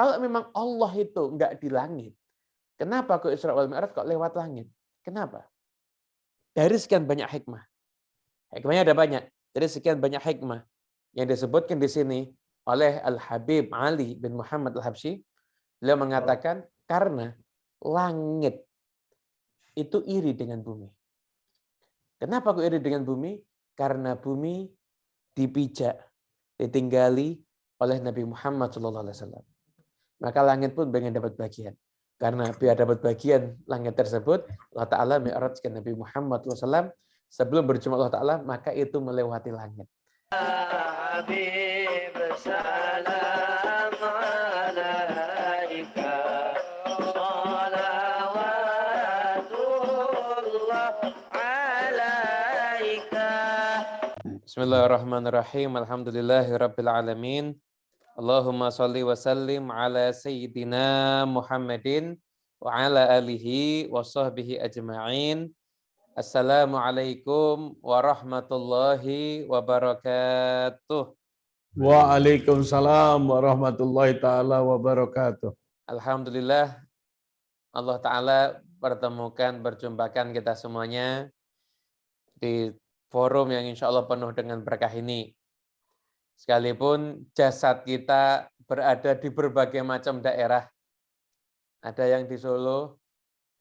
Kalau memang Allah itu enggak di langit, kenapa kok Isra wal Mi'raj kok lewat langit? Kenapa? Dari sekian banyak hikmah. Hikmahnya ada banyak. Dari sekian banyak hikmah yang disebutkan di sini oleh Al-Habib Ali bin Muhammad Al-Habsyi, beliau mengatakan karena langit itu iri dengan bumi. Kenapa kok iri dengan bumi? Karena bumi dipijak, ditinggali oleh Nabi Muhammad SAW. Maka langit pun pengen dapat bagian. Karena biar dapat bagian langit tersebut, Allah Ta'ala mi'rajkan Nabi Muhammad SAW sebelum berjumpa Allah Ta'ala, maka itu melewati langit. Bismillahirrahmanirrahim. Alhamdulillahirabbil alamin. Allahumma shalli wa sallim ala sayyidina Muhammadin wa ala alihi wa sahbihi ajma'in. Assalamualaikum warahmatullahi wabarakatuh. Waalaikumsalam warahmatullahi taala wabarakatuh. Alhamdulillah Allah Ta'ala berjumpakan kita semuanya di forum yang insya Allah penuh dengan berkah ini. Sekalipun jasad kita berada di berbagai macam daerah. Ada yang di Solo,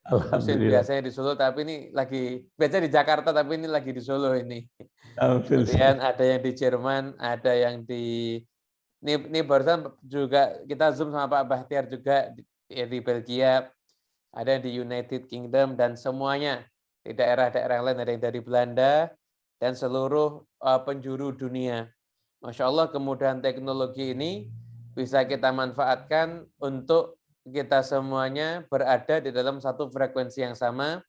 biasanya di Solo, tapi ini lagi, biasanya di Jakarta, tapi ini lagi di Solo ini. Kemudian ada yang di Jerman, ada yang di, ini barusan juga kita Zoom sama Pak Bahtiar juga di Belgia, ada yang di United Kingdom, dan semuanya di daerah-daerah lain, ada yang dari Belanda, dan seluruh penjuru dunia. Masya Allah, kemudahan teknologi ini bisa kita manfaatkan untuk kita semuanya berada di dalam satu frekuensi yang sama,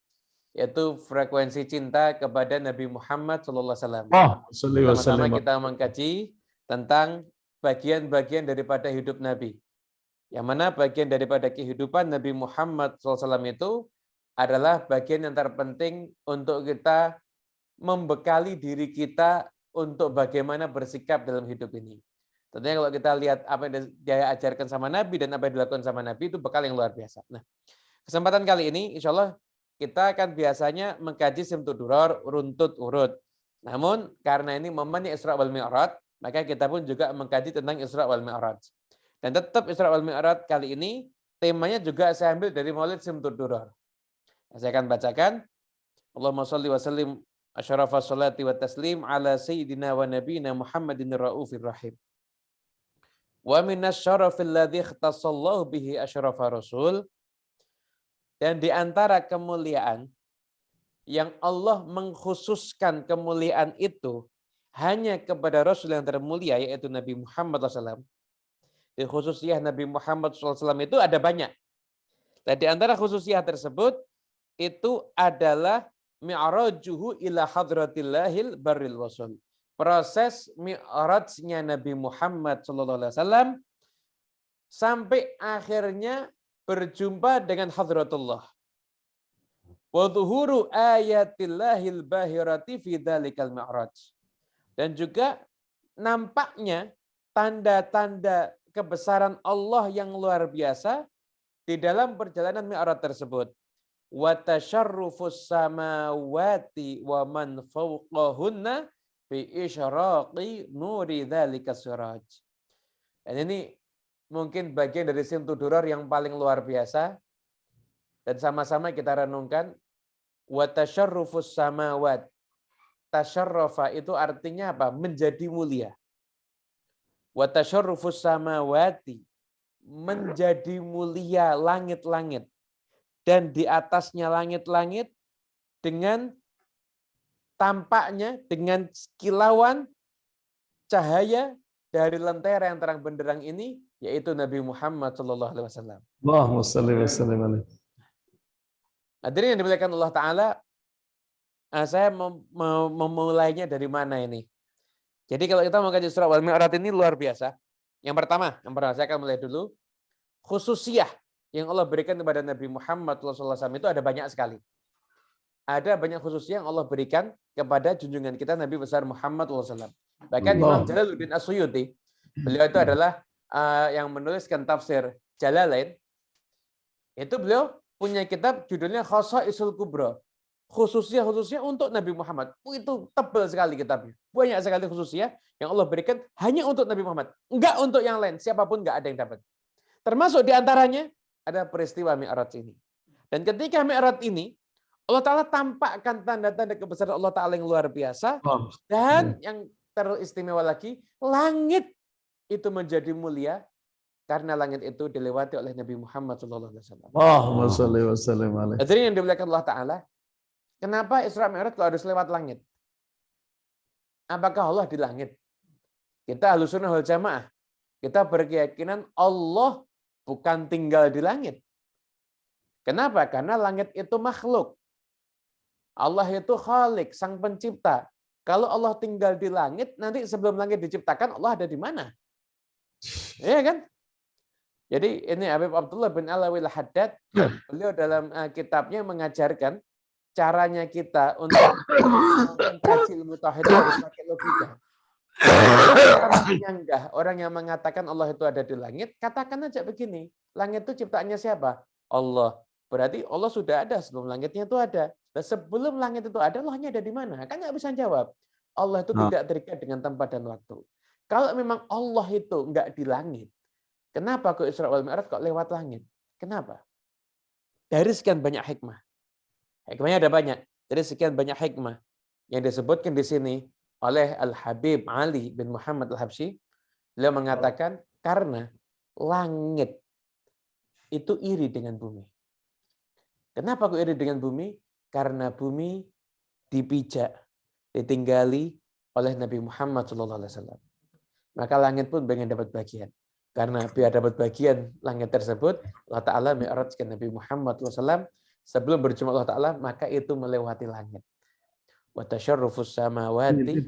yaitu frekuensi cinta kepada Nabi Muhammad SAW. Sama-sama kita mengkaji tentang bagian-bagian daripada hidup Nabi. Yang mana bagian daripada kehidupan Nabi Muhammad SAW itu adalah bagian yang terpenting untuk kita membekali diri kita untuk bagaimana bersikap dalam hidup ini. Tentunya kalau kita lihat apa yang dia ajarkan sama Nabi dan apa yang dilakukan sama Nabi itu bekal yang luar biasa. Nah, kesempatan kali ini insya Allah kita akan biasanya mengkaji Simtud Duror runtut urut. Namun karena ini momennya Isra wal Mi'raj, maka kita pun juga mengkaji tentang Isra wal Mi'raj. Dan tetap Isra wal Mi'raj kali ini temanya juga saya ambil dari Maulid Simtud Duror. Saya akan bacakan. Allahumma shalli wa sallim asyrafas salati wa taslim ala sayyidina wa nabiyina Muhammadin raufir rahim. Wa minas syarafil ladzi ikhtassallahu bihi asyrafa rasul. Dan di antara kemuliaan yang Allah mengkhususkan kemuliaan itu hanya kepada Rasul yang termulia yaitu Nabi Muhammad SAW. Di khususiyah Nabi Muhammad SAW itu ada banyak. Dan di antara khususiyah tersebut itu adalah mi'rajuhu ila hadratillahil barril wasul. Proses mi'rajnya Nabi Muhammad SAW sampai akhirnya berjumpa dengan hadratullah. Wa dhuhuru ayatillahil bahirati fi dzalikal mi'raj. Dan juga nampaknya tanda-tanda kebesaran Allah yang luar biasa di dalam perjalanan mi'raj tersebut. Wa tasyarrufus samawati wa man fawqahunna bi isyraqi nuri dzalikas siraj. Dan ini mungkin bagian dari Simtud Duror yang paling luar biasa dan sama-sama kita renungkan. Wa tasyarrufus samawat. Tasyarrafa itu artinya apa? Menjadi mulia. Wa tasyarrufus samawati. Menjadi mulia langit-langit. Dan di atasnya langit-langit dengan tampaknya, dengan kilauan cahaya dari lentera yang terang benderang ini, yaitu Nabi Muhammad SAW. Allahumma shalli wa sallim alaihi. Hadirin yang dimuliakan Allah Ta'ala, saya memulainya dari mana ini? Jadi kalau kita mau kaji Isra wal Mi'raj ini luar biasa. Yang pertama saya akan mulai dulu. Khususiyah yang Allah berikan kepada Nabi Muhammad SAW itu ada banyak sekali. Ada banyak khususnya yang Allah berikan kepada junjungan kita Nabi besar Muhammad SAW. Bahkan Imam Jalaluddin As-Suyuti, beliau itu adalah yang menuliskan tafsir Jalalain, itu beliau punya kitab judulnya Khosaisul Kubra. Khususnya untuk Nabi Muhammad. Itu tebal sekali kitabnya. Banyak sekali khususnya yang Allah berikan hanya untuk Nabi Muhammad. Enggak untuk yang lain. Siapapun enggak ada yang dapat. Termasuk diantaranya ada peristiwa Mi'raj ini. Dan ketika Mi'raj ini, Allah Ta'ala tampakkan tanda-tanda kebesaran Allah Ta'ala yang luar biasa. Dan yang teristimewa lagi, langit itu menjadi mulia karena langit itu dilewati oleh Nabi Muhammad SAW. Allahumma sholli wa sallim alaihi. Hadirin yang dimuliakan Allah Ta'ala, kenapa Isra Mi'raj kalau harus lewat langit? Apakah Allah di langit? Kita Ahlussunnah wal Jamaah. Kita berkeyakinan Allah bukan tinggal di langit. Kenapa? Karena langit itu makhluk. Allah itu Khalik, sang pencipta. Kalau Allah tinggal di langit, nanti sebelum langit diciptakan, Allah ada di mana? Iya kan? Jadi ini Habib Abdullah bin Alawil Haddad, beliau dalam kitabnya mengajarkan caranya kita untuk mengkaji ilmu tauhid harus pakai logika. Orang menyanggah, orang yang mengatakan Allah itu ada di langit, katakan aja begini, langit itu ciptaannya siapa? Allah. Berarti Allah sudah ada sebelum langitnya itu ada. Dan sebelum langit itu ada, Allahnya ada di mana? Kan nggak bisa jawab. Allah itu tidak terikat dengan tempat dan waktu. Kalau memang Allah itu nggak di langit, kenapa kok Isra wal Mi'raj kok lewat langit? Kenapa? Dari sekian banyak hikmah. Hikmahnya ada banyak. Dari sekian banyak hikmah yang disebutkan di sini oleh Al-Habib Ali bin Muhammad Al-Habsyi, beliau mengatakan karena langit itu iri dengan bumi. Kenapa kok iri dengan bumi? Karena bumi dipijak, ditinggali oleh Nabi Muhammad SAW. Maka langit pun pengen dapat bagian. Karena biar dapat bagian langit tersebut, Allah Ta'ala mi'rajkan Nabi Muhammad SAW sebelum berjumpa Allah Ta'ala, maka itu melewati langit. Wa tasyarrufus samawati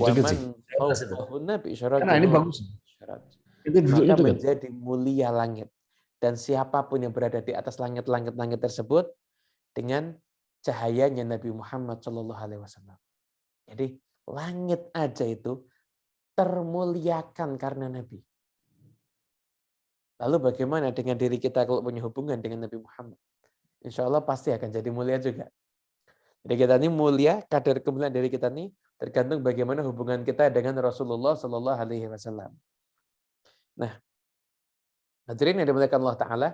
wa man fawqahunna bi isyaratin. Karena ini bagus. Maka menjadi mulia langit. Dan siapapun yang berada di atas langit-langit tersebut dengan cahayanya Nabi Muhammad SAW. Jadi langit aja itu termuliakan karena Nabi. Lalu bagaimana dengan diri kita kalau punya hubungan dengan Nabi Muhammad? Insya Allah pasti akan jadi mulia juga. Jadi kita ini mulia, kadar kemuliaan dari kita ini tergantung bagaimana hubungan kita dengan Rasulullah SAW. Nah, hadirin yang dimuliakan Allah Ta'ala,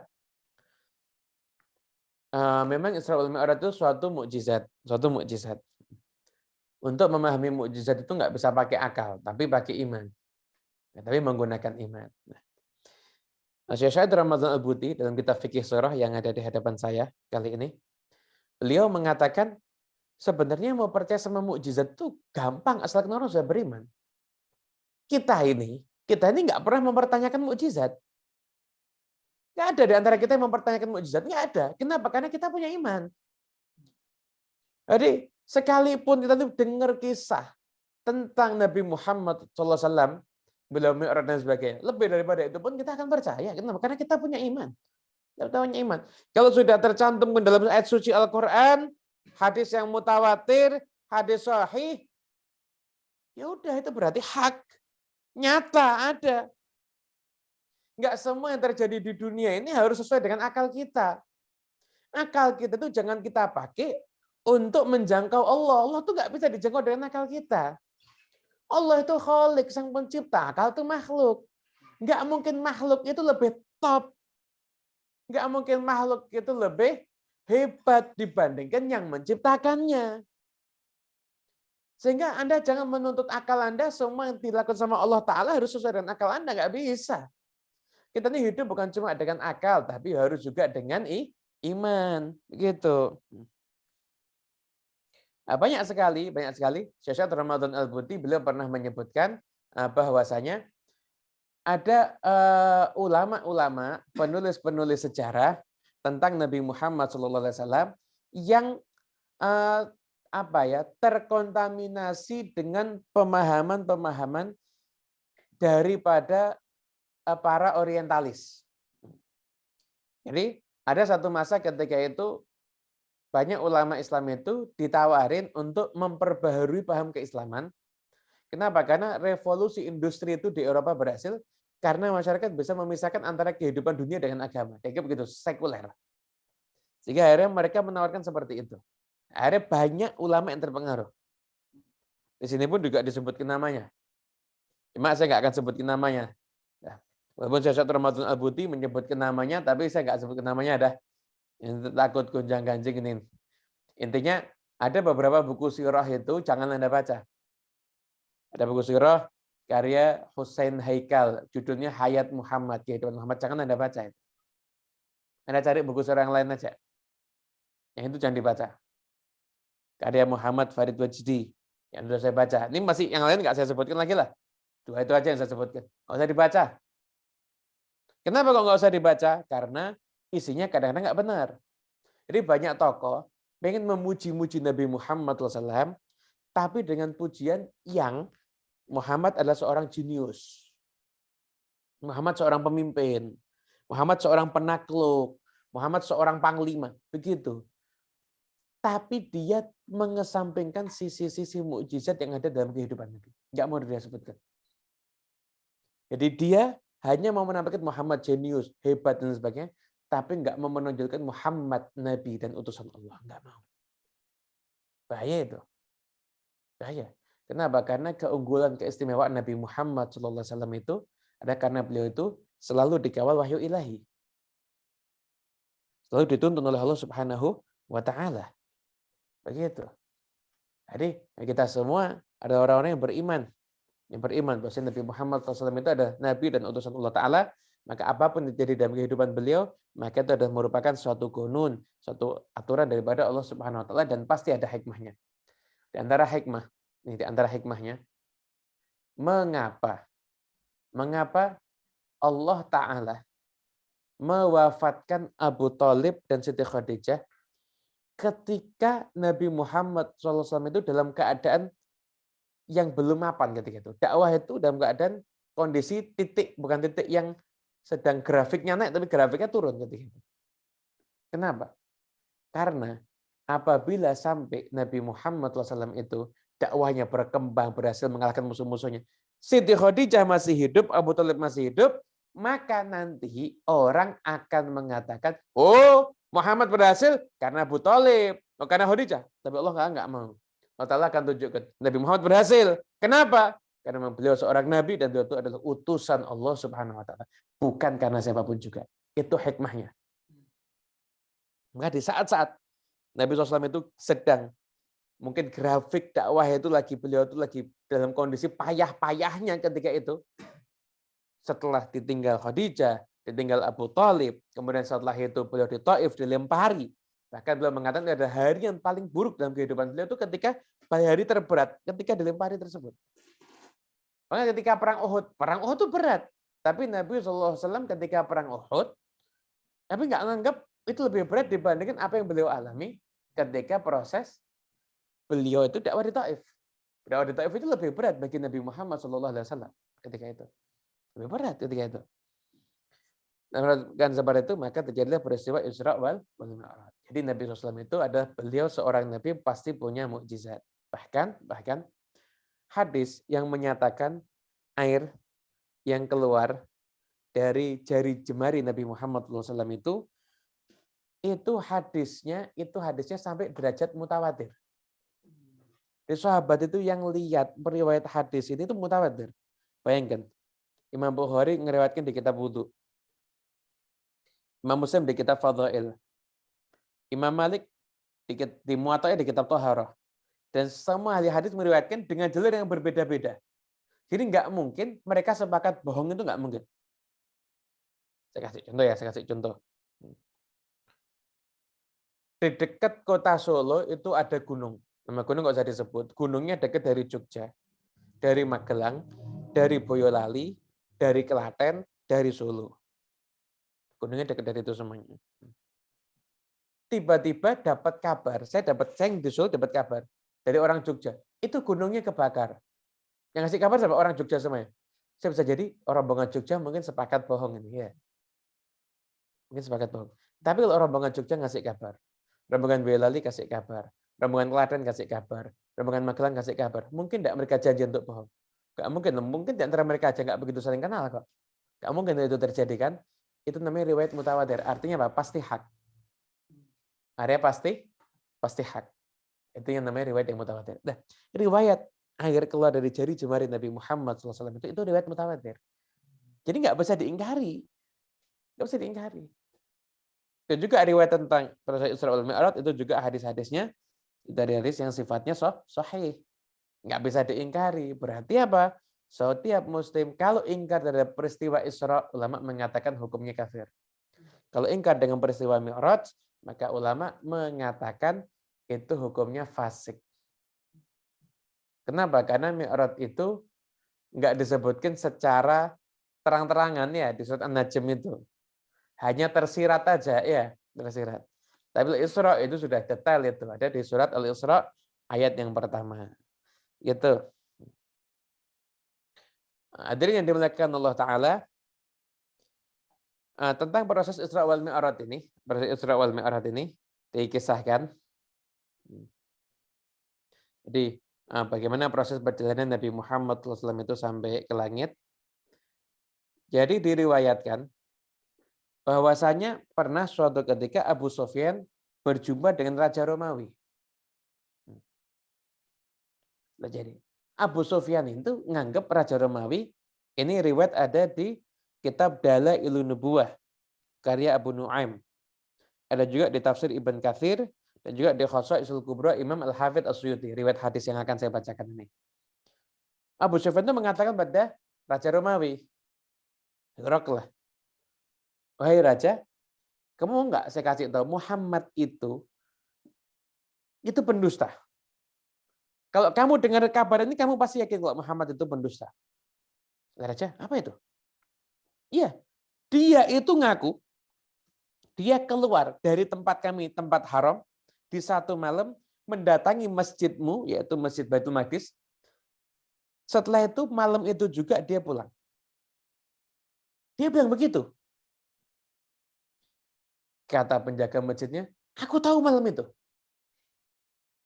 memang Isra wal Mi'raj itu suatu mukjizat. Untuk memahami mukjizat itu nggak bisa pakai akal, tapi pakai iman. Tapi menggunakan iman. Syekh Syahid Ramadan Al-Buti dalam kitab Fikih Surah yang ada di hadapan saya kali ini, beliau mengatakan sebenarnya mau percaya sama mukjizat itu gampang asalkan orang sudah beriman. Kita ini nggak pernah mempertanyakan mukjizat. Nggak ada di antara kita yang mempertanyakan mukjizat. Nggak ada. Kenapa? Karena kita punya iman. Jadi sekalipun kita dengar kisah tentang Nabi Muhammad SAW, beliau Mi'raj dan sebagainya, lebih daripada itu pun kita akan percaya. Kenapa? Karena kita punya iman. Kita punya iman. Kalau sudah tercantum dalam ayat suci Al-Quran, hadis yang mutawatir, hadis sahih, ya udah itu berarti hak, nyata, ada. Enggak semua yang terjadi di dunia ini harus sesuai dengan akal kita. Akal kita itu jangan kita pakai untuk menjangkau Allah. Allah tuh nggak bisa dijangkau dengan akal kita. Allah itu Khalik, sang pencipta. Akal itu makhluk. Nggak mungkin makhluk itu lebih top. Nggak mungkin makhluk itu lebih hebat dibandingkan yang menciptakannya. Sehingga Anda jangan menuntut akal Anda, semua yang dilakukan sama Allah Ta'ala harus sesuai dengan akal Anda. Nggak bisa. Kita ini hidup bukan cuma dengan akal, tapi harus juga dengan iman. Begitu. Banyak sekali. Syekh Syahid Ramadan Al-Buti beliau pernah menyebutkan bahwasanya ada ulama-ulama, penulis-penulis sejarah tentang Nabi Muhammad SAW yang terkontaminasi dengan pemahaman-pemahaman daripada para orientalis. Jadi ada satu masa ketika itu banyak ulama Islam itu ditawarin untuk memperbaharui paham keislaman. Kenapa? Karena revolusi industri itu di Eropa berhasil. Karena masyarakat bisa memisahkan antara kehidupan dunia dengan agama. Kayak begitu, sekuler. Sehingga akhirnya mereka menawarkan seperti itu. Akhirnya banyak ulama yang terpengaruh. Di sini pun juga disebutkan namanya. Cuma saya nggak akan sebutkan namanya. Ya. Walaupun Syekh Ramadan Al-Buti menyebutkan namanya, tapi saya nggak sebutkan namanya, ada yang takut gonjang-ganjing ini. Intinya, ada beberapa buku sirah itu jangan Anda baca. Ada buku sirah karya Hussein Haikal, judulnya Hayat Muhammad, kehidupan Muhammad, jangan Anda baca itu. Anda cari buku sirah yang lain aja. Yang itu jangan dibaca. Karya Muhammad Farid Wajdi, yang sudah saya baca. Ini masih yang lain nggak saya sebutkan lagi lah. Dua itu aja yang saya sebutkan. Nggak usah dibaca. Kenapa kok nggak usah dibaca? Karena isinya kadang-kadang nggak benar. Jadi banyak tokoh pengen memuji-muji Nabi Muhammad SAW, tapi dengan pujian yang Muhammad adalah seorang jenius. Muhammad seorang pemimpin. Muhammad seorang penakluk. Muhammad seorang panglima. Begitu. Tapi dia mengesampingkan sisi-sisi mukjizat yang ada dalam kehidupan Nabi. Nggak mau dia sebutkan. Jadi dia hanya mau menampilkan Muhammad jenius, hebat, dan sebagainya. Tapi nggak mau menonjolkan Muhammad Nabi dan utusan Allah. Nggak mau. Bahaya itu. Bahaya. Kenapa? Karena keunggulan, keistimewaan Nabi Muhammad SAW itu ada karena beliau itu selalu dikawal wahyu ilahi. Selalu dituntun oleh Allah Subhanahu wa Ta'ala. Begitu. Jadi kita semua ada orang-orang yang beriman bahwa Nabi Muhammad SAW itu ada Nabi dan utusan Allah Ta'ala, maka apapun yang terjadi dalam kehidupan beliau, maka itu adalah merupakan suatu gunun, suatu aturan daripada Allah Subhanahu Wa Ta'ala, dan pasti ada hikmahnya. Di antara hikmahnya, mengapa Allah Ta'ala mewafatkan Abu Thalib dan Siti Khadijah ketika Nabi Muhammad SAW itu dalam keadaan yang belum mapan ketika itu. Dakwah itu dalam keadaan kondisi titik, bukan titik yang sedang grafiknya naik, tapi grafiknya turun ketika itu. Kenapa? Karena apabila sampai Nabi Muhammad SAW itu dakwahnya berkembang, berhasil mengalahkan musuh-musuhnya, Siti Khadijah masih hidup, Abu Thalib masih hidup, maka nanti orang akan mengatakan, oh Muhammad berhasil karena Abu Thalib, karena Khadijah. Tapi Allah nggak mau. Allah Ta'ala akan tunjukkan, Nabi Muhammad berhasil. Kenapa? Karena beliau seorang Nabi dan beliau itu adalah utusan Allah Subhanahu Wa Ta'ala. Bukan karena siapapun juga. Itu hikmahnya. Maka di saat-saat Nabi SAW itu sedang, mungkin grafik dakwah itu beliau itu lagi dalam kondisi payah-payahnya ketika itu. Setelah ditinggal Khadijah, ditinggal Abu Thalib, kemudian setelah itu beliau di Taif, dilempari. Bahkan beliau mengatakan ada hari yang paling buruk dalam kehidupan beliau itu ketika hari terberat, ketika dilempari tersebut. Makanya ketika perang Uhud itu berat. Tapi Nabi SAW ketika perang Uhud, tapi nggak menganggap itu lebih berat dibandingkan apa yang beliau alami ketika proses beliau itu dakwah di Taif. Dakwah di Taif itu lebih berat bagi Nabi Muhammad SAW ketika itu. Lebih berat ketika itu. Dan seperti itu maka terjadilah peristiwa Isra wal Mi'raj. Jadi Nabi SAW itu adalah beliau seorang Nabi pasti punya mukjizat. Bahkan hadis yang menyatakan air yang keluar dari jari jemari Nabi Muhammad SAW itu hadisnya sampai derajat mutawatir. Di sahabat itu yang lihat periwayat hadis ini itu mutawatir. Bayangkan, Imam Bukhari ngeriwayatkan di kitab wudu. Imam Muslim di kitab Fadhail. Imam Malik di Muwatta'nya di kitab Thaharah. Dan semua ahli hadis meriwayatkan dengan jalur yang berbeda-beda. Jadi nggak mungkin mereka sepakat bohong, itu nggak mungkin. Saya kasih contoh. Di dekat kota Solo itu ada gunung. Nama gunung nggak usah disebut. Gunungnya dekat dari Jogja, dari Magelang, dari Boyolali, dari Klaten, dari Solo. Gunungnya dekat dari itu semuanya. Tiba-tiba dapat kabar, saya di Solo dapat kabar dari orang Jogja. Itu gunungnya kebakar. Yang ngasih kabar sama orang Jogja semuanya. Saya bisa jadi orang rombongan Jogja mungkin sepakat bohong ini ya. Mungkin sepakat bohong. Tapi kalau orang rombongan Jogja ngasih kabar, rombongan Boyolali kasih kabar, rombongan Klaten kasih kabar, rombongan Magelang kasih kabar, mungkin tidak mereka janji untuk bohong. Nggak mungkin di antara mereka aja nggak begitu saling kenal kok. Nggak mungkin itu terjadi kan? Itu namanya riwayat mutawatir. Artinya apa? Pasti hak. Artinya pasti hak. Itu yang namanya riwayat yang mutawatir. Nah, riwayat air keluar dari jari jemari Nabi Muhammad SAW itu riwayat mutawatir. Jadi nggak bisa diingkari. Nggak bisa diingkari. Dan juga riwayat tentang proses Isra wal Mi'raj itu juga hadis-hadisnya dari hadis yang sifatnya sahih. Nggak bisa diingkari. Berarti apa? Setiap muslim kalau ingkar terhadap peristiwa Isra, ulama mengatakan hukumnya kafir. Kalau ingkar dengan peristiwa Mi'raj, maka ulama mengatakan itu hukumnya fasik. Kenapa? Karena Mi'raj itu nggak disebutkan secara terang-terangan ya di surat An-Najm itu. Hanya tersirat aja ya, tersirat. Tapi Al-Isra itu sudah detail itu. Ada di surat Al-Isra ayat yang pertama. Gitu. Hadirin yang dimuliakan Allah Ta'ala, tentang proses Isra wal Mi'raj ini, dikisahkan. Jadi bagaimana proses perjalanan Nabi Muhammad SAW itu sampai ke langit. Jadi diriwayatkan bahwasanya pernah suatu ketika Abu Sufyan berjumpa dengan Raja Romawi. Jadi Abu Sufyan itu nganggap Raja Romawi, ini riwayat ada di kitab Dalailun Nubuwah karya Abu Nuaim. Ada juga di tafsir Ibn Katsir dan juga di Khosaisul Kubra Imam Al-Hafidz As-Suyuti, riwayat hadis yang akan saya bacakan ini. Abu Sufyan itu mengatakan pada Raja Romawi, "Herakles, wahai Raja, kamu enggak saya kasih tahu Muhammad itu pendusta. Kalau kamu dengar kabar ini, kamu pasti yakin kalau Muhammad itu pendusta." Raja, apa itu? Iya, dia itu ngaku, dia keluar dari tempat kami, tempat haram, di satu malam, mendatangi masjidmu, yaitu Masjid Baitul Maqdis. Setelah itu, malam itu juga dia pulang. Dia bilang begitu. Kata penjaga masjidnya, aku tahu malam itu.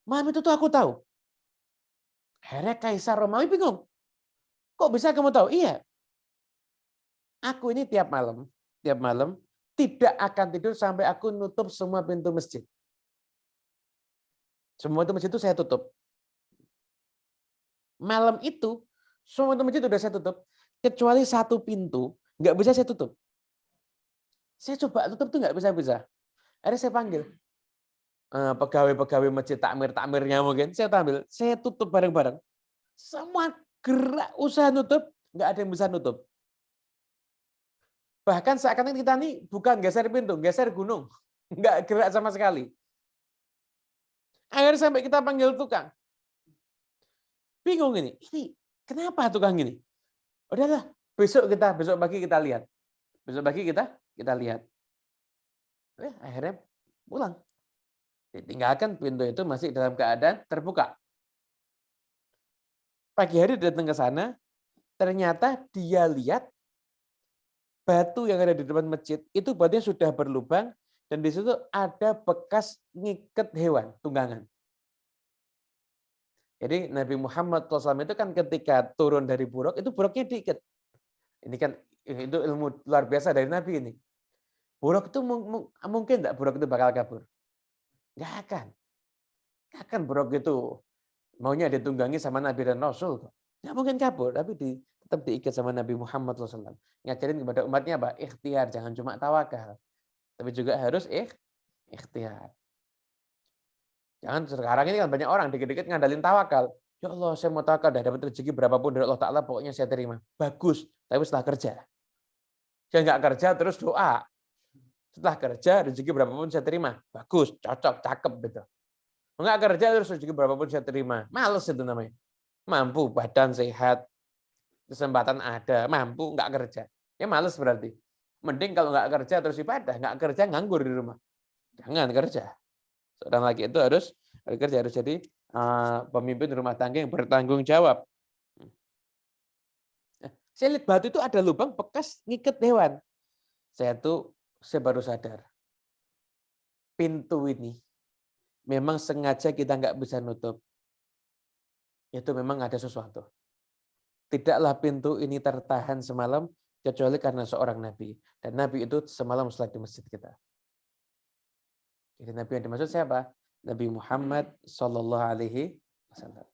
Malam itu tuh aku tahu. Akhirnya Kaisar Romawi bingung. Kok bisa kamu tahu? Iya. Aku ini tiap malam tidak akan tidur sampai aku nutup semua pintu masjid. Semua pintu masjid itu saya tutup. Malam itu semua pintu masjid sudah saya tutup, kecuali satu pintu nggak bisa saya tutup. Saya coba tutup tuh nggak bisa. Akhirnya saya panggil pegawai-pegawai masjid takmirnya mungkin, saya tutup bareng-bareng. Semua gerak usaha nutup, nggak ada yang bisa nutup. Bahkan seakan-akan kita nih bukan geser pintu, geser gunung. Nggak gerak sama sekali. Akhirnya sampai kita panggil tukang. Bingung ini kenapa tukang ini? Udahlah, besok pagi kita lihat. Besok pagi kita lihat. Akhirnya pulang. Ditinggalkan pintu itu masih dalam keadaan terbuka. Pagi hari datang ke sana, ternyata dia lihat batu yang ada di depan masjid itu batunya sudah berlubang dan di situ ada bekas ngiket hewan tunggangan. Jadi Nabi Muhammad SAW itu kan ketika turun dari buruk itu buruknya diikat. Ini kan itu ilmu luar biasa dari Nabi ini. Buruk itu mungkin enggak buruk itu bakal kabur? Enggak akan. Enggak akan buruk itu maunya ditunggangi sama Nabi dan Rasul kok. Enggak mungkin kabur, tapi tetap diikat sama Nabi Muhammad SAW. Ngajarin kepada umatnya apa? Ikhtiar, jangan cuma tawakal. Tapi juga harus ikhtiar. Jangan sekarang ini kan banyak orang dikit-dikit ngandalin tawakal. Ya Allah, saya mau tawakal dah dapat rezeki berapapun dari Allah Ta'ala, pokoknya saya terima. Bagus, tapi setelah kerja. Saya nggak kerja terus doa. Setelah kerja, rezeki berapapun saya terima. Bagus, cocok, cakep gitu. Nggak kerja terus rezeki berapapun saya terima. Males itu namanya. Mampu, badan sehat, kesempatan ada, mampu, nggak kerja. Ya males berarti. Mending kalau nggak kerja terus ibadah, nggak kerja nganggur di rumah. Jangan kerja. Seorang laki itu harus kerja, harus jadi pemimpin rumah tangga yang bertanggung jawab. Saya lihat batu itu ada lubang bekas ngiket hewan. Saya baru sadar. Pintu ini memang sengaja kita nggak bisa nutup. Itu memang ada sesuatu. Tidaklah pintu ini tertahan semalam, kecuali karena seorang Nabi. Dan Nabi itu semalam sholat di masjid kita. Jadi Nabi yang dimaksud siapa? Nabi Muhammad Sallallahu Alaihi Wasallam.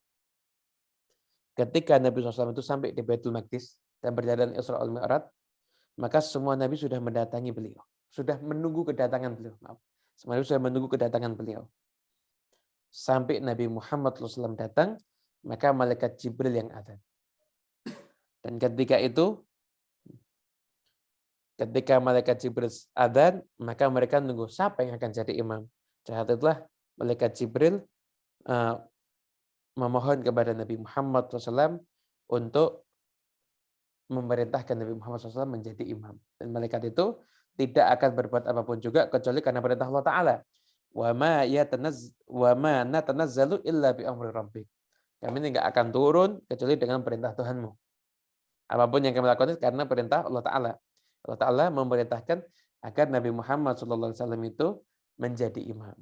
Ketika Nabi SAW itu sampai di Baitul Maqdis dan berjalan Isra wal Mi'raj, maka semua Nabi sudah mendatangi beliau. Sudah menunggu kedatangan beliau. Maaf. Semua Nabi sudah menunggu kedatangan beliau. Sampai Nabi Muhammad SAW datang, maka malaikat Jibril yang adzan. Dan ketika itu, ketika malaikat Jibril adzan, maka mereka nunggu siapa yang akan jadi imam. Saat itulah malaikat Jibril memohon kepada Nabi Muhammad SAW untuk memerintahkan Nabi Muhammad SAW menjadi imam. Dan malaikat itu tidak akan berbuat apapun juga kecuali karena perintah Allah Ta'ala. Wa ma natanazzalu illa bi amri rabbik. Kami tidak akan turun kecuali dengan perintah Tuhanmu. Apapun yang kami lakukan karena perintah Allah Ta'ala. Allah Ta'ala memerintahkan agar Nabi Muhammad SAW itu menjadi imam.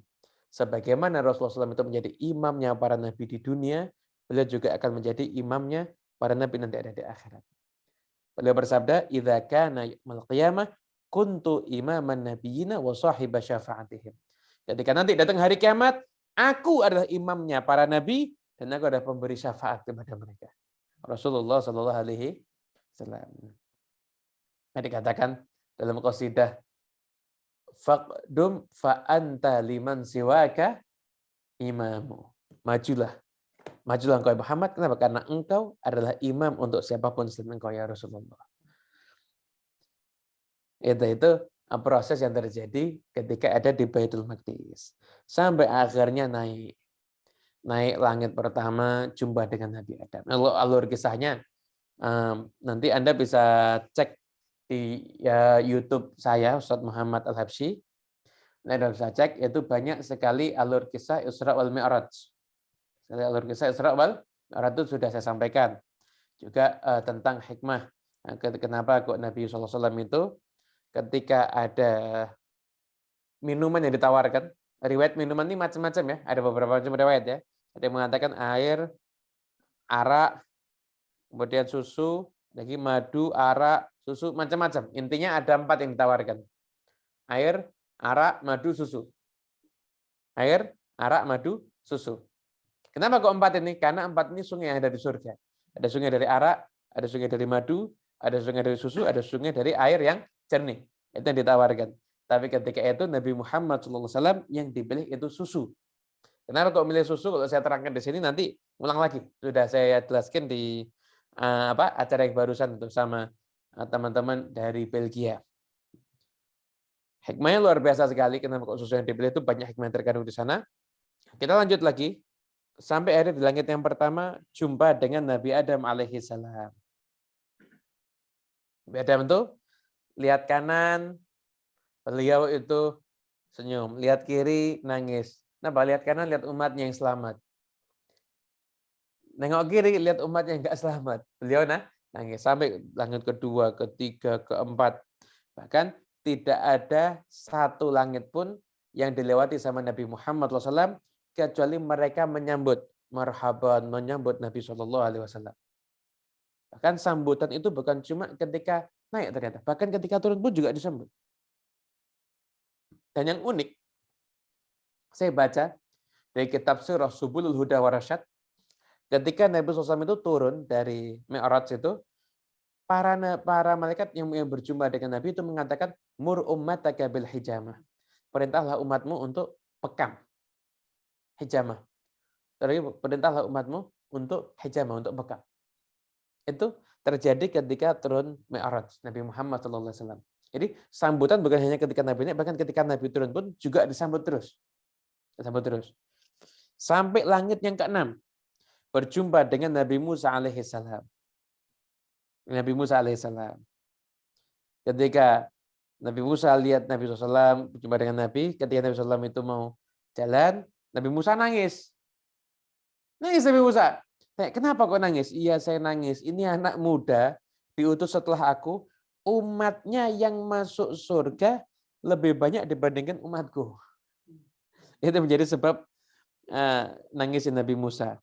Sebagaimana Rasulullah SAW itu menjadi imamnya para nabi di dunia, beliau juga akan menjadi imamnya para nabi nanti ada di akhirat. Beliau bersabda, "Idza kana yaumul qiyamah kuntu imaman nabiyyina wa sahiba syafa'atihim." Ketika nanti datang hari kiamat, aku adalah imamnya para nabi dan aku adalah pemberi syafaat kepada mereka. Rasulullah sallallahu alaihi wasallam. Dikatakan dalam qasidah, faqdum fa anta liman siwaka imamu. Majulah engkau Muhammad. Kenapa? Karena engkau adalah imam untuk siapapun selain engkau ya Rasulullah. Itu proses yang terjadi ketika ada di Baitul Maqdis. Sampai akhirnya naik langit pertama, jumpa dengan Nabi Adam. Alur kisahnya nanti Anda bisa cek di YouTube saya, Ustadz Muhammad Al-Habsyi. Anda bisa cek, itu banyak sekali alur kisah Isra wal Mi'raj. Alur kisah Isra wal Mi'raj itu sudah saya sampaikan. Juga tentang hikmah. Kenapa kok Nabi SAW itu ketika ada minuman yang ditawarkan, riwayat minuman ini macam-macam ya, ada beberapa macam riwayat ya. Ada yang mengatakan air, arak, kemudian susu, lagi madu, arak, susu, macam-macam. Intinya ada 4 yang ditawarkan. Air, arak, madu, susu. Air, arak, madu, susu. Kenapa kok 4 ini? Karena 4 ini sungai yang ada di surga. Ada sungai dari arak, ada sungai dari madu, ada sungai dari susu, ada sungai dari air yang jernih. Itu yang ditawarkan. Tapi ketika itu Nabi Muhammad SAW yang dipilih itu susu. Kenapa kok milih susu? Kalau saya terangkan di sini nanti ulang lagi. Sudah saya jelaskan di acara yang barusan itu sama teman-teman dari Belgia. Hikmahnya luar biasa sekali. Kenapa kok susu yang dipilih itu banyak hikmah yang terkandung di sana. Kita lanjut lagi. Sampai akhirnya di langit yang pertama jumpa dengan Nabi Adam alaihissalam. Nabi Adam itu lihat kanan, beliau itu senyum. Lihat kiri, nangis. Lihat kanan, lihat umatnya yang selamat. Nengok kiri, lihat umatnya yang enggak selamat. Beliau nangis. Sampai langit kedua, ketiga, keempat. Bahkan tidak ada satu langit pun yang dilewati sama Nabi Muhammad SAW kecuali mereka menyambut marhaban, menyambut Nabi SAW. Bahkan sambutan itu bukan cuma ketika naik ternyata, bahkan ketika turun pun juga disambut. Dan yang unik, saya baca dari kitab Surah Subulul Huda Warasyad, ketika Nabi SAW itu turun dari Mi'raj itu, para malaikat yang berjumpa dengan Nabi itu mengatakan, mur ummataka bil hijamah. Perintahlah umatmu untuk pekam. Hijamah. Perintahlah umatmu untuk hijamah, untuk pekam. Itu terjadi ketika turun Mi'raj Nabi Muhammad SAW. Jadi sambutan bukan hanya ketika Nabi naik, bahkan ketika Nabi turun pun juga disambut terus. Sampai langit yang ke-6 berjumpa dengan Nabi Musa alaihissalam. Nabi Musa alaihissalam. Ketika Nabi Musa lihat Nabi SAW berjumpa dengan Nabi, ketika Nabi SAW itu mau jalan, Nabi Musa nangis. Nangis Nabi Musa. Kenapa kok nangis? Iya saya nangis. Ini anak muda diutus setelah aku, umatnya yang masuk surga lebih banyak dibandingkan umatku. Itu menjadi sebab nangisin Nabi Musa.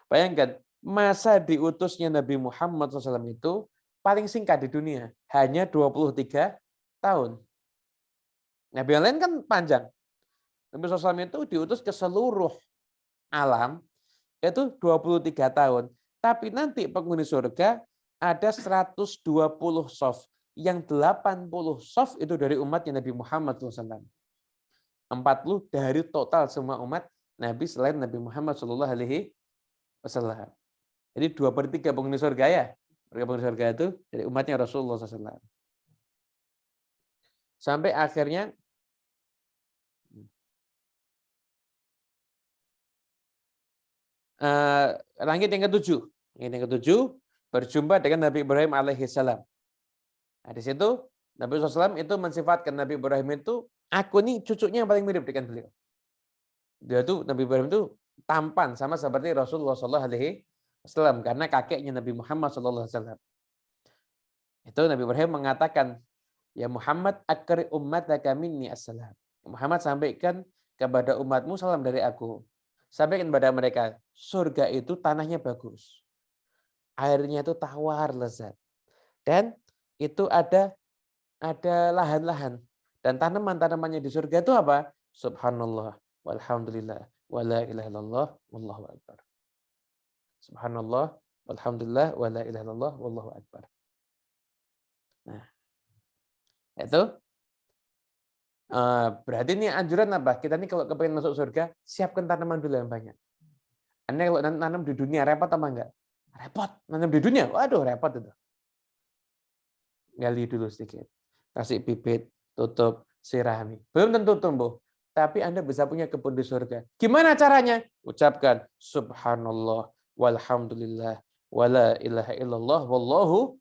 Bayangkan, masa diutusnya Nabi Muhammad SAW itu paling singkat di dunia. hanya 23 tahun. Nabi yang lain kan panjang. Nabi SAW itu diutus ke seluruh alam, itu 23 tahun. Tapi nanti penghuni surga ada 120 sof. Yang 80 sof itu dari umatnya Nabi Muhammad SAW. 40 dari total semua umat Nabi selain Nabi Muhammad SAW. Jadi 2/3 penghuni surga ya. Penghuni surga itu dari umatnya Rasulullah SAW. Sampai akhirnya langit yang ketujuh. Langit yang ketujuh berjumpa dengan Nabi Ibrahim alaihissalam. Nah, di situ Nabi SAW itu mensifatkan Nabi Ibrahim itu, aku nih cucunya yang paling mirip dengan beliau. Dia tuh Nabi Ibrahim itu tampan sama seperti Rasulullah SAW karena kakeknya Nabi Muhammad SAW. Itu Nabi Ibrahim mengatakan, ya Muhammad akri ummataka minni assalam. Muhammad sampaikan kepada umatmu salam dari aku. Sampaikan kepada mereka, surga itu tanahnya bagus. Airnya itu tawar lezat. Dan itu ada lahan-lahan. Dan tanaman-tanamannya di surga itu apa? Subhanallah, walhamdulillah, wala ilaha illallah, wallahu akbar. Subhanallah, walhamdulillah, wala ilaha illallah, wallahu akbar. Nah, itu berarti ini anjuran apa? Kita nih kalau kepengen masuk surga, siapkan tanaman dulu yang banyak. Anda kalau nanam di dunia repot apa enggak? Repot. Nanam di dunia, waduh repot itu. Gali dulu sedikit. Kasih bibit, tutup, sirami. Belum tentu tumbuh. Tapi Anda bisa punya kebun di surga. Gimana caranya? Ucapkan subhanallah, walhamdulillah, wala ilaha illallah, wallahu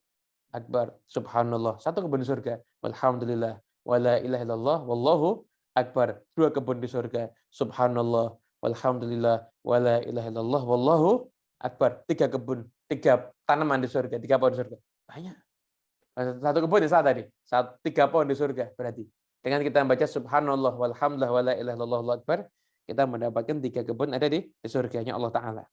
akbar. Subhanallah. Satu kebun di surga. Walhamdulillah, wala ilaha illallah, wallahu akbar. 2 kebun di surga. Subhanallah, walhamdulillah, wala ilaha illallah, wallahu akbar. 3 kebun, 3 tanaman di surga, 3 pohon di surga. Banyak. 1 kebun di sana tadi. 3 pohon di surga berarti. Dengan kita membaca subhanallah, walhamdulillah, wala ilaha illallah, wallahu akbar, kita mendapatkan 3 kebun ada di surganya Allah Ta'ala.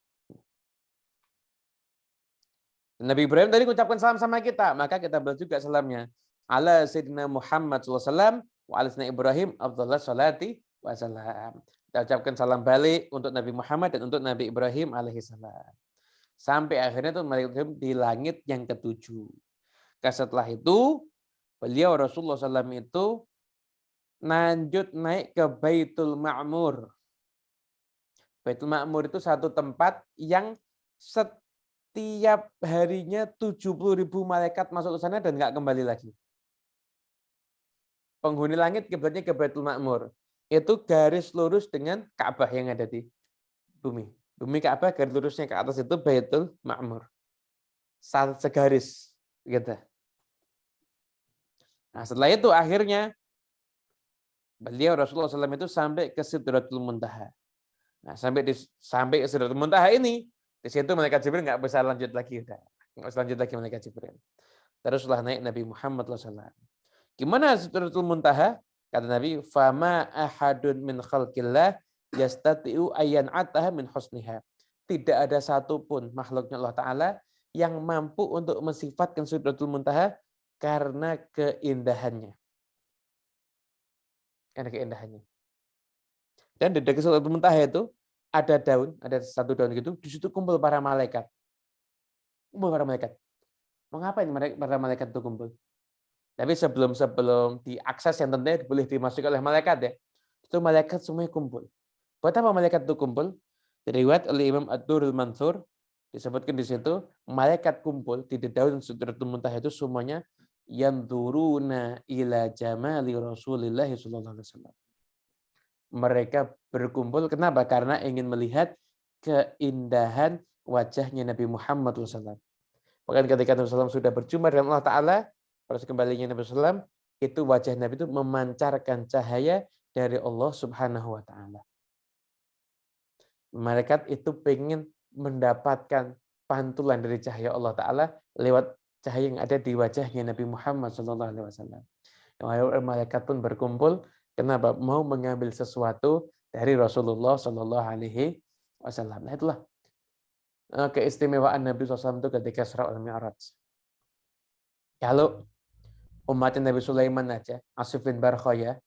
Nabi Ibrahim tadi mengucapkan salam sama kita, maka kita balas juga salamnya. Ala Sayyidina Muhammad SAW wa ala Sayyidina Ibrahim afdhalus salati wassalam. Kita ucapkan salam balik untuk Nabi Muhammad dan untuk Nabi Ibrahim alaihissalam. Sampai akhirnya itu Nabi Ibrahim di langit yang ke-7. Setelah itu, beliau Rasulullah SAW itu lanjut naik ke Baitul Ma'mur. Baitul Ma'mur itu satu tempat yang setiap harinya 70.000 malaikat masuk ke sana dan nggak kembali lagi. Penghuni langit kiblatnya ke Baitul Ma'mur. Itu garis lurus dengan Ka'bah yang ada di bumi. Bumi Ka'bah, garis lurusnya ke atas itu Baitul Ma'mur. Segaris. Gitu. Nah, setelah itu akhirnya beliau Rasulullah SAW itu sampai ke Sidratul Muntaha. Nah, sampai ke Sidratul Muntaha ini, di situ malaikat Jibril nggak bisa lanjut lagi, udah. Nggak bisa lanjut lagi malaikat Jibril. Teruslah naik Nabi Muhammad SAW. Gimana Sidratul Muntaha? Kata Nabi, "Fama ahadun min khalqillah yastati'u ayyan ataha min husniha." Tidak ada satupun makhluknya Allah Ta'ala yang mampu untuk mensifatkan Sidratul Muntaha karena keindahannya. Karena keindahannya. Dan di dekat Sidratul Muntaha itu ada daun, ada satu daun gitu, di situ kumpul para malaikat. Kumpul para malaikat. Mau ngapain para malaikat itu kumpul? Tapi sebelum diakses yang tentunya boleh dimasuki oleh malaikat ya. Itu malaikat semuanya kumpul. Buat apa malaikat itu kumpul? Diriwayat oleh Imam Ad-Durrul Mansur disebutkan di situ, malaikat kumpul di daun Sidratul Muntaha itu semuanya yanzuruna ila jamali Rasulillah sallallahu alaihi wasallam. Mereka berkumpul kenapa? Karena ingin melihat keindahan wajahnya Nabi Muhammad SAW. Bahkan ketika Nabi SAW sudah berjumpa dengan Allah Ta'ala, proses kembalinya Nabi SAW, itu wajah Nabi itu memancarkan cahaya dari Allah Subhanahu Wa Ta'ala. Malaikat itu ingin mendapatkan pantulan dari cahaya Allah Ta'ala lewat cahaya yang ada di wajahnya Nabi Muhammad SAW. Malaikat pun berkumpul, kenapa? Mau mengambil sesuatu dari Rasulullah Sallallahu Alaihi Wasallam. Nah itulah keistimewaan Nabi SAW itu ketika Isra wal Mi'raj. Kalau Umatnya Nabi Sulaiman aja, Asif bin Barkhaya,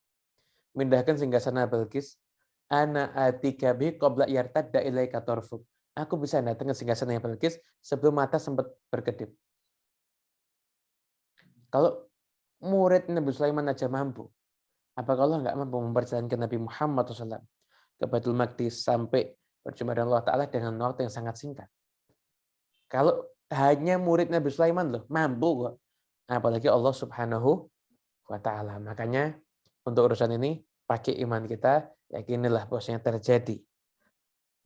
mindahkan singgasana Bilqis, ana atika bi qabla yartadda ilaika tarfuk. Aku bisa datang ke singgasana Bilqis sebelum mata sempat berkedip. Kalau murid Nabi Sulaiman aja mampu, apakah Allah nggak mampu memperjalankan Nabi Muhammad SAW ke Baitul Maqdis sampai berjumpa dengan Allah Ta'ala dengan waktu yang sangat singkat? Kalau hanya murid Nabi Sulaiman loh, mampu kok. Apalagi Allah Subhanahu wa Ta'ala. Makanya untuk urusan ini, pakai iman kita, yakinilah bahwasanya terjadi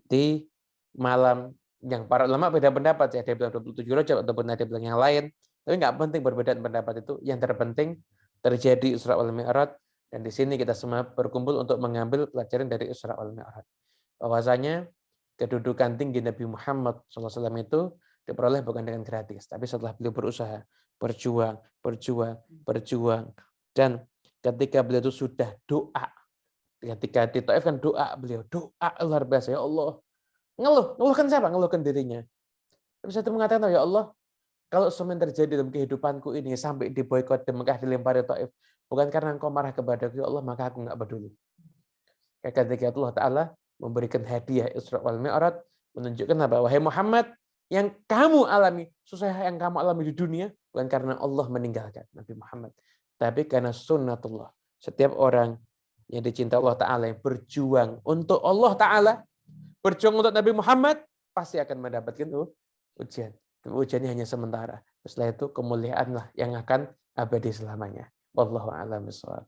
di malam yang para ulama beda pendapat. Ya, ada yang bilang 27 Rajab ataupun ada yang bilang yang lain. Tapi nggak penting perbedaan pendapat itu. Yang terpenting terjadi Isra wal Mi'raj. Dan di sini kita semua berkumpul untuk mengambil pelajaran dari Isra wal Mi'raj. Bahwasanya kedudukan tinggi Nabi Muhammad SAW itu diperoleh bukan dengan gratis, tapi setelah beliau berusaha, berjuang, dan ketika beliau itu sudah doa, ketika di Taif kan doa beliau, doa luar biasa, ya Allah, ngeluhkan siapa? Ngeluhkan dirinya. Terus itu mengatakan, ya Allah, kalau semua yang terjadi dalam kehidupanku ini sampai diboikot di Mekah, dilempari Taif, bukan karena engkau marah kepadaku, ya Allah, maka aku nggak peduli. Ketika Allah Ta'ala memberikan hadiah Isra wal Mi'raj, menunjukkan bahwa wahai Muhammad, yang kamu alami, susah yang kamu alami di dunia, bukan karena Allah meninggalkan Nabi Muhammad, tapi karena sunnatullah. Setiap orang yang dicinta Allah Ta'ala, yang berjuang untuk Allah Ta'ala, berjuang untuk Nabi Muhammad, pasti akan mendapatkan ujian. Dan ujiannya hanya sementara. Setelah itu kemuliaanlah yang akan abadi selamanya. Wallahu a'lam bishawab.